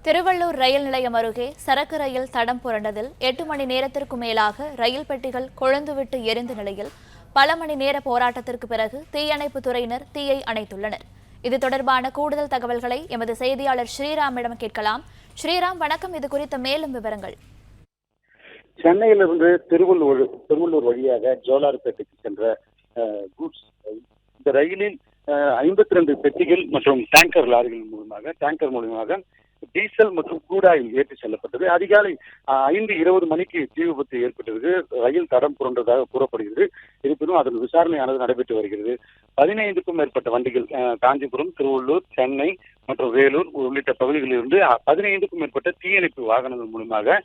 திருவள்ளூர் ரயில் நிலையம் அருகே சரக்கு ரயில் தடம் புரண்டதில் 8 மணி நேரத்திற்கும் மேலாக ரயில் பெட்டிகள் கொழுந்துவிட்டு எரிந்த நிலையில் பல மணி நேர போராட்டத்திற்கு பிறகு தீயணைப்புத் துறையினர் தீயை அணைத்துள்ளனர். இது தொடர்பான கூடுதல் தகவல்களை எமது செய்தியாளர் ஸ்ரீராமிடம் கேட்கலாம். ஸ்ரீராம், வணக்கம். இது குறித்த மேலும் விவரங்கள். சென்னையிலிருந்து திருவள்ளூர் வழியாக ஜோலார்பேட்டைக்கு சென்ற கூட்ஸ் இந்த ரயிலில் 52 பெட்டிகள் மற்றும் டேங்கர் மூலமாக டீசல் மற்றும் க்ரூட் ஆயில் ஏற்றி செல்லப்பட்டது. அதிகாலை 5:20 மணிக்கு தீ விபத்து ஏற்பட்டது. ரயில் தடம் புரண்டதாக கூறப்படுகிறது. இருப்பினும் அதன் விசாரணையானது நடைபெற்று வருகிறது. 15க்கும் மேற்பட்ட வண்டிகள் காஞ்சிபுரம், திருவள்ளூர், சென்னை மற்றும் வேலூர் உள்ளிட்ட பகுதிகளில் இருந்து 15க்கும் மேற்பட்ட தீயணைப்பு வாகனங்கள் மூலமாக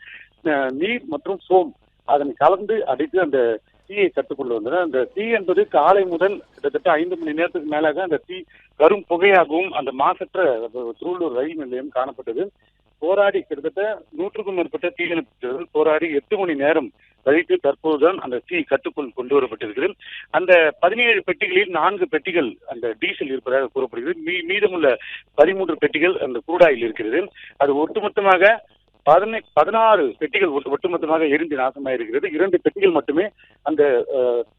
நீர் மற்றும் சோம் அதனை கலந்து அடித்து அந்த தீயை கட்டுக்கொண்டு வந்தது. அந்த தீ என்பது காலை முதல் கிட்டத்தட்ட 5 மணி நேரத்துக்கு மேலாக அந்த தீ கரும் புகையாகவும் அந்த மாசற்ற திருவள்ளூர் ரயில் நிலையம் காணப்பட்டது. போராடி கிட்டத்தட்ட 100க்கும் மேற்பட்ட தீயணைப்பு போராடி 8 மணி நேரம் கழித்து தற்போதுதான் அந்த தீ கட்டுக்குள் கொண்டு வரப்பட்டிருக்கிறது. அந்த 17 பெட்டிகளில் 4 பெட்டிகள் அந்த டீசல் இருப்பதாக கூறப்படுகிறது. மீதமுள்ள 13 பெட்டிகள் அந்த க்ரூடாயில் இருக்கிறது. அது ஒட்டுமொத்தமாக 16 பெட்டிகள் ஒட்டுமொத்தமாக எரிந்து நாசமாயிருக்கிறது. 2 பெட்டிகள் மட்டுமே அந்த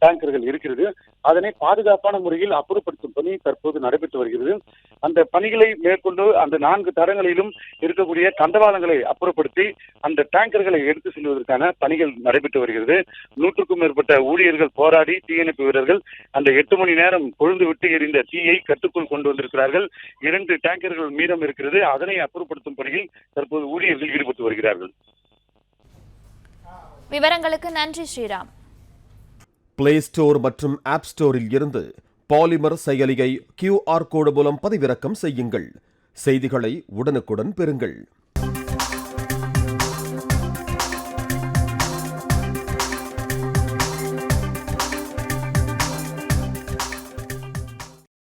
டேங்கர்கள் இருக்கிறது. அதனை பாதுகாப்பான முறையில் அப்புறப்படுத்தும் பணி தற்போது நடைபெற்று வருகிறது. அந்த பணிகளை மேற்கொண்டு அந்த 4 தடங்களிலும் இருக்கக்கூடிய தண்டவாளங்களை அப்புறப்படுத்தி அந்த டேங்கர்களை எடுத்து செல்வதற்கான பணிகள் நடைபெற்று வருகிறது. 100க்கும் மேற்பட்ட ஊழியர்கள் போராடி தீயணைப்பு வீரர்கள் அந்த 8 மணி நேரம் கொழுந்து விட்டு எரிந்த தீயை கட்டுக்குள் கொண்டு வந்திருக்கிறார்கள். 2 டேங்கர்கள் மீதம் இருக்கிறது. அதனை அப்புறப்படுத்தும் பணியில் தற்போது ஊழியர்கள் ஈடுபட்டு வருகிறார்கள். விவரங்களுக்கு நன்றி ஸ்ரீராம். பிளே ஸ்டோர் மற்றும் ஆப் ஸ்டோரில் இருந்து பாலிமர் செயலியை QR கோடு மூலம் பதிவிறக்கம் செய்யுங்கள். செய்திகளை உடனுக்குடன் பெறுங்கள்.